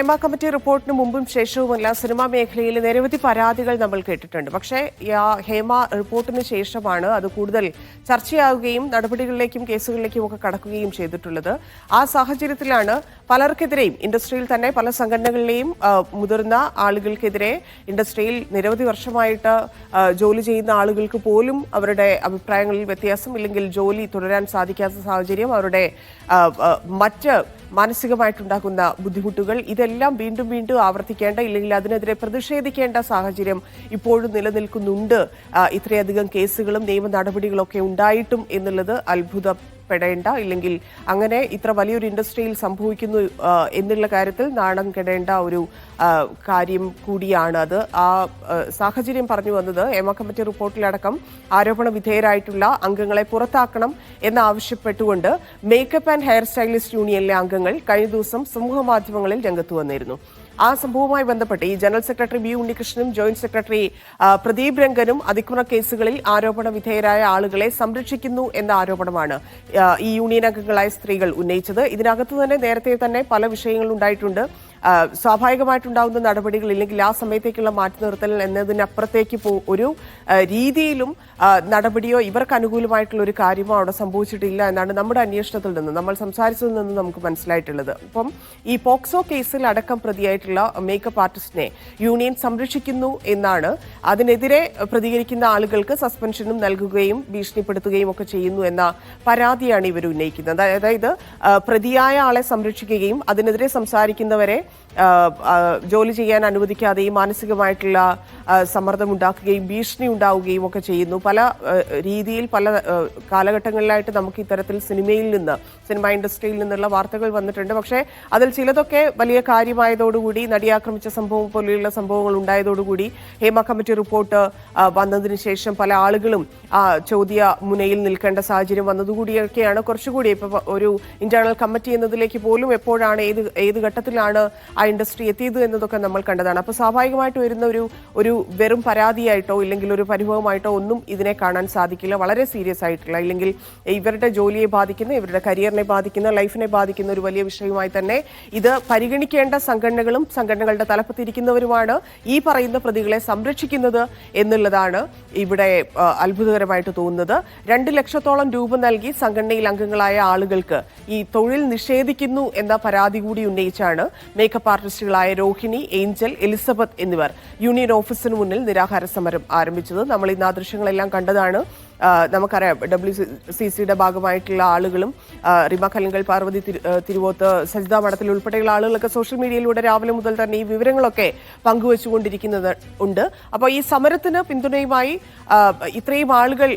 Hema committee റിപ്പോർട്ടിന് മുമ്പും ശേഷവുമല്ല cinema മേഖലയിൽ നിരവധി പരാതികൾ നമ്മൾ കേട്ടിട്ടുണ്ട്. പക്ഷേ ഹേമ റിപ്പോർട്ടിന് ശേഷമാണ് അത് കൂടുതൽ ചർച്ചയാവുകയും നടപടികളിലേക്കും കേസുകളിലേക്കും ഒക്കെ കടക്കുകയും ചെയ്തിട്ടുള്ളത്. ആ സാഹചര്യത്തിലാണ് പലർക്കെതിരെയും ഇൻഡസ്ട്രിയിൽ തന്നെ പല സംഘടനകളിലെയും മുതിർന്ന ആളുകൾക്കെതിരെ ഇൻഡസ്ട്രിയിൽ നിരവധി വർഷമായിട്ട് ജോലി ചെയ്യുന്ന ആളുകൾക്ക് പോലും അവരുടെ അഭിപ്രായങ്ങളിൽ വ്യത്യാസം ഇല്ലെങ്കിൽ ജോലി തുടരാൻ സാധിക്കാത്ത സാഹചര്യം, അവരുടെ മറ്റ് മാനസികമായിട്ടുണ്ടാകുന്ന ബുദ്ധിമുട്ടുകൾ, ഇതെല്ലാം വീണ്ടും വീണ്ടും ആവർത്തിക്കേണ്ട ഇല്ലെങ്കിൽ അതിനെതിരെ പ്രതിഷേധിക്കേണ്ട സാഹചര്യം ഇപ്പോഴും നിലനിൽക്കുന്നുണ്ട്. ഇത്രയധികം കേസുകളും നിയമ നടപടികളൊക്കെ ഉണ്ടായിട്ടും എന്നുള്ളത് അത്ഭുതപ്പെടേണ്ട ഇല്ലെങ്കിൽ അങ്ങനെ ഇത്ര വലിയൊരു ഇൻഡസ്ട്രിയിൽ സംഭവിക്കുന്നു എന്നുള്ള കാര്യത്തിൽ നാണം കെടേണ്ട ഒരു കാര്യം കൂടിയാണ് അത്. ആ സാഹചര്യം പറഞ്ഞു വന്നത് ഹേമ കമ്മിറ്റി റിപ്പോർട്ടിലടക്കം ആരോപണ വിധേയരായിട്ടുള്ള അംഗങ്ങളെ പുറത്താക്കണം എന്നാവശ്യപ്പെട്ടുകൊണ്ട് മേക്കപ്പ് ആൻഡ് ഹെയർ സ്റ്റൈലിസ്റ്റ് യൂണിയനിലെ അംഗങ്ങൾ കഴിഞ്ഞ ദിവസം സമൂഹ മാധ്യമങ്ങളിൽ രംഗത്ത് വന്നിരുന്നു. ആ സംഭവവുമായി ബന്ധപ്പെട്ട് ഈ ജനറൽ സെക്രട്ടറി ബി ഉണ്ണികൃഷ്ണനും ജോയിന്റ് സെക്രട്ടറി പ്രദീപ് രംഗനും അതിക്രമ കേസുകളിൽ ആരോപണ വിധേയരായ ആളുകളെ സംരക്ഷിക്കുന്നു എന്ന ആരോപണമാണ് ഈ യൂണിയൻ അംഗങ്ങളായ സ്ത്രീകൾ ഉന്നയിച്ചത്. ഇതിനകത്ത് തന്നെ നേരത്തെ തന്നെ പല വിഷയങ്ങളും ഉണ്ടായിട്ടുണ്ട്. സ്വാഭാവികമായിട്ടുണ്ടാകുന്ന നടപടികൾ ഇല്ലെങ്കിൽ ആ സമയത്തേക്കുള്ള മാറ്റി നിർത്തൽ എന്നതിനപ്പുറത്തേക്ക് ഒരു രീതിയിലും നടപടിയോ ഇവർക്ക് അനുകൂലമായിട്ടുള്ള ഒരു കാര്യമോ അവിടെ സംഭവിച്ചിട്ടില്ല എന്നാണ് നമ്മുടെ അന്വേഷണത്തിൽ നിന്ന് നമ്മൾ സംസാരിച്ചതിൽ നിന്ന് നമുക്ക് മനസ്സിലായിട്ടുള്ളത്. അപ്പം ഈ പോക്സോ കേസിൽ അടക്കം പ്രതിയായിട്ടുള്ള മേക്കപ്പ് ആർട്ടിസ്റ്റിനെ യൂണിയൻ സംരക്ഷിക്കുന്നു എന്നാണ്, അതിനെതിരെ പ്രതികരിക്കുന്ന ആളുകൾക്ക് സസ്പെൻഷനും നൽകുകയും ഭീഷണിപ്പെടുത്തുകയും ഒക്കെ ചെയ്യുന്നു എന്ന പരാതിയാണ് ഇവർ ഉന്നയിക്കുന്നത്. അതായത് പ്രതിയായ ആളെ സംരക്ഷിക്കുകയും അതിനെതിരെ സംസാരിക്കുന്നവരെ ജോലി ചെയ്യാൻ അനുവദിക്കാതെയും മാനസികമായിട്ടുള്ള സമ്മർദ്ദം ഉണ്ടാക്കുകയും ഭീഷണി ഉണ്ടാവുകയും ഒക്കെ ചെയ്യുന്നു. പല രീതിയിൽ പല കാലഘട്ടങ്ങളിലായിട്ട് നമുക്ക് ഇത്തരത്തിൽ സിനിമാ ഇൻഡസ്ട്രിയിൽ നിന്നുള്ള വാർത്തകൾ വന്നിട്ടുണ്ട്. പക്ഷേ അതിൽ ചിലതൊക്കെ വലിയ കാര്യമായതോടുകൂടി നടിയാക്രമിച്ച സംഭവം പോലെയുള്ള സംഭവങ്ങൾ ഉണ്ടായതോടുകൂടി ഹേമ കമ്മിറ്റി റിപ്പോർട്ട് വന്നതിന് ശേഷം പല ആളുകളും ചോദ്യ മുനയിൽ നിൽക്കേണ്ട സാഹചര്യം വന്നതുകൂടിയൊക്കെയാണ് കുറച്ചുകൂടി ഇപ്പൊ ഒരു ഇന്റേണൽ കമ്മിറ്റി എന്നതിലേക്ക് പോലും എപ്പോഴാണ് ഏത് ഘട്ടത്തിലാണ് ആ ഇൻഡസ്ട്രി എത്തിയത് എന്നതൊക്കെ നമ്മൾ കണ്ടതാണ്. അപ്പോൾ സ്വാഭാവികമായിട്ട് വരുന്ന ഒരു വെറും പരാതിയായിട്ടോ ഇല്ലെങ്കിൽ ഒരു പരിഭവമായിട്ടോ ഒന്നും ഇതിനെ കാണാൻ സാധിക്കില്ല. വളരെ സീരിയസ് ആയിട്ടുള്ള ഇല്ലെങ്കിൽ ഇവരുടെ ജോലിയെ ബാധിക്കുന്ന, ഇവരുടെ കരിയറിനെ ബാധിക്കുന്ന, ലൈഫിനെ ബാധിക്കുന്ന ഒരു വലിയ വിഷയമായി തന്നെ ഇത് പരിഗണിക്കേണ്ട സംഘടനകളും സംഘടനകളുടെ തലപ്പത്തിരിക്കുന്നവരുമാണ് ഈ പറയുന്ന പ്രതികളെ സംരക്ഷിക്കുന്നത് എന്നുള്ളതാണ് ഇവിടെ അത്ഭുതകരമായിട്ട് തോന്നുന്നത്. 2 ലക്ഷത്തോളം രൂപ നൽകി സംഘടനയിൽ അംഗങ്ങളായ ആളുകൾക്ക് ഈ തൊഴിൽ നിഷേധിക്കുന്നു എന്ന പരാതി കൂടി ഉന്നയിച്ചാണ് മേക്കപ്പ് ആർട്ടിസ്റ്റുകളായ രോഹിണി, ഏഞ്ചൽ, എലിസബത്ത് എന്നിവർ യൂണിയൻ ഓഫീസിന് മുന്നിൽ നിരാഹാര സമരം ആരംഭിച്ചത്. നമ്മൾ ഇന്ന് ആ ദൃശ്യങ്ങളെല്ലാം കണ്ടതാണ്. നമുക്കറിയാം WCCയുടെ ഭാഗമായിട്ടുള്ള ആളുകളും റിമ കലിങ്കൽ, പാർവതി തിരുവോത്ത്, സജിത മഠത്തിൽ ഉൾപ്പെടെയുള്ള ആളുകളൊക്കെ സോഷ്യൽ മീഡിയയിലൂടെ രാവിലെ മുതൽ തന്നെ ഈ വിവരങ്ങളൊക്കെ പങ്കുവച്ചുകൊണ്ടിരിക്കുന്നത് ഉണ്ട്. അപ്പോൾ ഈ സമരത്തിന് പിന്തുണയുമായി ഇത്രയും ആളുകൾ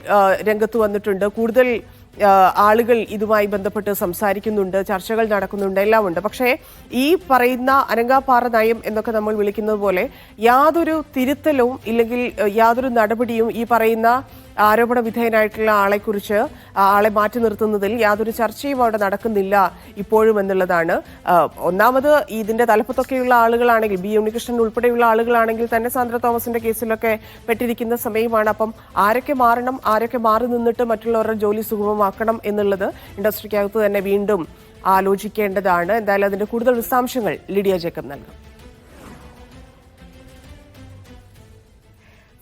രംഗത്ത് വന്നിട്ടുണ്ട്. കൂടുതൽ ആളുകൾ ഇതുമായി ബന്ധപ്പെട്ട് സംസാരിക്കുന്നുണ്ട്, ചർച്ചകൾ നടക്കുന്നുണ്ട്, എല്ലാം ഉണ്ട്. പക്ഷേ ഈ പറയുന്ന അനങ്ങാപ്പാറ നയം എന്നൊക്കെ നമ്മൾ വിളിക്കുന്നത് പോലെ യാതൊരു തിരുത്തലും ഇല്ലെങ്കിൽ യാതൊരു നടപടിയും ഈ പറയുന്ന ആരോപണ വിധേയനായിട്ടുള്ള ആളെക്കുറിച്ച് ആളെ മാറ്റി നിർത്തുന്നതിൽ യാതൊരു ചർച്ചയും അവിടെ നടക്കുന്നില്ല ഇപ്പോഴും എന്നുള്ളതാണ്. ഒന്നാമത് ഇതിന്റെ തലപ്പത്തൊക്കെയുള്ള ആളുകളാണെങ്കിൽ ബി ഉണ്ണികൃഷ്ണൻ ഉൾപ്പെടെയുള്ള ആളുകളാണെങ്കിൽ തന്നെ സാന്ദ്ര തോമസിന്റെ കേസിലൊക്കെ പെട്ടിരിക്കുന്ന സമയമാണ്. അപ്പം ആരൊക്കെ മാറണം, ആരൊക്കെ മാറി നിന്നിട്ട് മറ്റുള്ളവരുടെ ജോലി സുഗമമാക്കണം എന്നുള്ളത് ഇൻഡസ്ട്രിക്കകത്ത് തന്നെ വീണ്ടും ആലോചിക്കേണ്ടതാണ്. എന്തായാലും അതിന്റെ കൂടുതൽ വിശദാംശങ്ങൾ ലിഡിയ ജേക്കബ് നൽകും.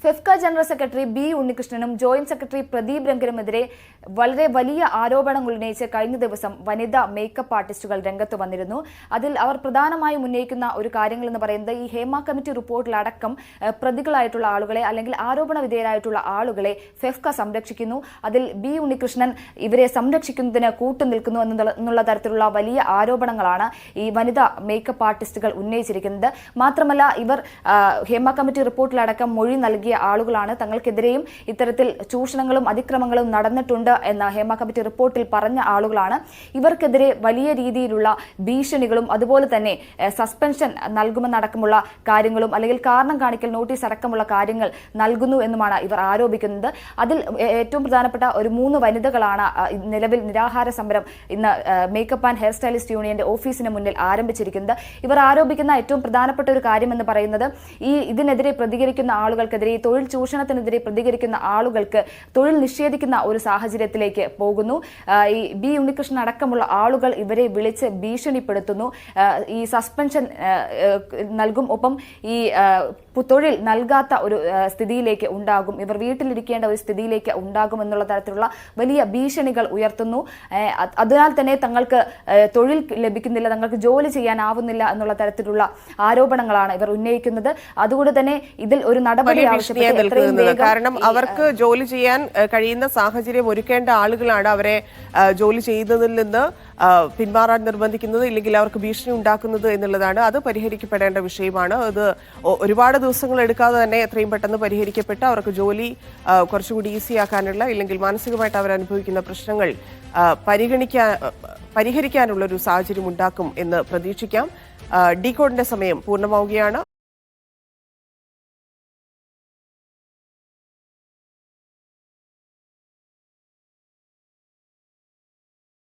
ഫെഫ്ക ജനറൽ സെക്രട്ടറി ബി ഉണ്ണികൃഷ്ണനും ജോയിന്റ് സെക്രട്ടറി പ്രദീപ് രംഗനുമെതിരെ വളരെ വലിയ ആരോപണങ്ങൾ ഉന്നയിച്ച് കഴിഞ്ഞ ദിവസം വനിതാ മേക്കപ്പ് ആർട്ടിസ്റ്റുകൾ രംഗത്ത് വന്നിരുന്നു. അതിൽ അവർ പ്രധാനമായും ഉന്നയിക്കുന്ന ഒരു കാര്യങ്ങൾ എന്ന് പറയുന്നത് ഈ ഹേമ കമ്മിറ്റി റിപ്പോർട്ടിലടക്കം പ്രതികളായിട്ടുള്ള ആളുകളെ അല്ലെങ്കിൽ ആരോപണ വിധേയരായിട്ടുള്ള ആളുകളെ ഫെഫ്ക സംരക്ഷിക്കുന്നു. അതിൽ ബി ഉണ്ണികൃഷ്ണൻ ഇവരെ സംരക്ഷിക്കുന്നതിന് കൂട്ടുനിൽക്കുന്നു എന്നുള്ള തരത്തിലുള്ള വലിയ ആരോപണങ്ങളാണ് ഈ വനിതാ മേക്കപ്പ് ആർട്ടിസ്റ്റുകൾ ഉന്നയിച്ചിരിക്കുന്നത്. മാത്രമല്ല ഇവർ ഹേമ കമ്മിറ്റി റിപ്പോർട്ടിലടക്കം മൊഴി നൽകിയ ആളുകളാണ്. തങ്ങൾക്കെതിരെയും ഇത്തരത്തിൽ ചൂഷണങ്ങളും അതിക്രമങ്ങളും നടന്നിട്ടുണ്ട് എന്ന ഹേമ കമ്മിറ്റി റിപ്പോർട്ടിൽ പറഞ്ഞ ആളുകളാണ്. ഇവർക്കെതിരെ വലിയ രീതിയിലുള്ള ഭീഷണികളും അതുപോലെ തന്നെ സസ്പെൻഷൻ നൽകുമെന്നടക്കമുള്ള കാര്യങ്ങളും അല്ലെങ്കിൽ കാരണം കാണിക്കൽ നോട്ടീസ് അടക്കമുള്ള കാര്യങ്ങൾ നൽകുന്നു എന്നുമാണ് ഇവർ ആരോപിക്കുന്നത്. അതിൽ ഏറ്റവും പ്രധാനപ്പെട്ട ഒരു 3 വനിതകളാണ് നിലവിൽ നിരാഹാര സമരം ഇന്ന് മേക്കപ്പ് ആൻഡ് ഹെയർ സ്റ്റൈലിസ്റ്റ് യൂണിയന്റെ ഓഫീസിന് മുന്നിൽ ആരംഭിച്ചിരിക്കുന്നത്. ഇവർ ആരോപിക്കുന്ന ഏറ്റവും പ്രധാനപ്പെട്ട ഒരു കാര്യം എന്ന് പറയുന്നത് ഇതിനെതിരെ പ്രതികരിക്കുന്ന ആളുകൾക്കെതിരെ, തൊഴിൽ ചൂഷണത്തിനെതിരെ പ്രതികരിക്കുന്ന ആളുകൾക്ക് തൊഴിൽ നിഷേധിക്കുന്ന ഒരു സാഹചര്യം സാഹചര്യത്തിലേക്ക് പോകുന്നു. ഈ ബി ഉണ്ണികൃഷ്ണൻ അടക്കമുള്ള ആളുകൾ ഇവരെ വിളിച്ച് ഭീഷണിപ്പെടുത്തുന്നു. ഈ സസ്പെൻഷൻ നൽകും, ഒപ്പം ഈ തൊഴിൽ നൽകാത്ത ഒരു സ്ഥിതിയിലേക്ക് ഉണ്ടാകും, ഇവർ വീട്ടിലിരിക്കേണ്ട ഒരു സ്ഥിതിയിലേക്ക് ഉണ്ടാകുമെന്നുള്ള തരത്തിലുള്ള വലിയ ഭീഷണികൾ ഉയർത്തുന്നു. അതിനാൽ തന്നെ തങ്ങൾക്ക് തൊഴിൽ ലഭിക്കുന്നില്ല, തങ്ങൾക്ക് ജോലി ചെയ്യാനാവുന്നില്ല എന്നുള്ള തരത്തിലുള്ള ആരോപണങ്ങളാണ് ഇവർ ഉന്നയിക്കുന്നത്. അതുകൊണ്ട് തന്നെ ഇതിൽ ഒരു നടപടി ആവശ്യപ്പെടുന്നത്, കാരണം അവർക്ക് ജോലി ചെയ്യാൻ കഴിയുന്ന സാഹചര്യം ഒരുക്കേണ്ട ആളുകളാണ് അവരെ ജോലി ചെയ്യുന്നതിൽ നിന്ന് പിന്മാറാൻ നിർബന്ധിക്കുന്നത്, ഇല്ലെങ്കിൽ അവർക്ക് ഭീഷണി ഉണ്ടാക്കുന്നത് എന്നുള്ളതാണ്. അത് പരിഹരിക്കപ്പെടേണ്ട വിഷയമാണ്. അത് ഒരുപാട് ദിവസങ്ങൾ എടുക്കാതെ തന്നെ എത്രയും പെട്ടെന്ന് പരിഹരിക്കപ്പെട്ട് അവർക്ക് ജോലി കുറച്ചുകൂടി ഈസിയാക്കാനുള്ള, ഇല്ലെങ്കിൽ മാനസികമായിട്ട് അവർ അനുഭവിക്കുന്ന പ്രശ്നങ്ങൾ പരിഹരിക്കാനുള്ള ഒരു സാഹചര്യം ഉണ്ടാക്കും എന്ന് പ്രതീക്ഷിക്കാം. ഡീകോഡിന്റെ സമയം പൂർണ്ണമാവുകയാണ്.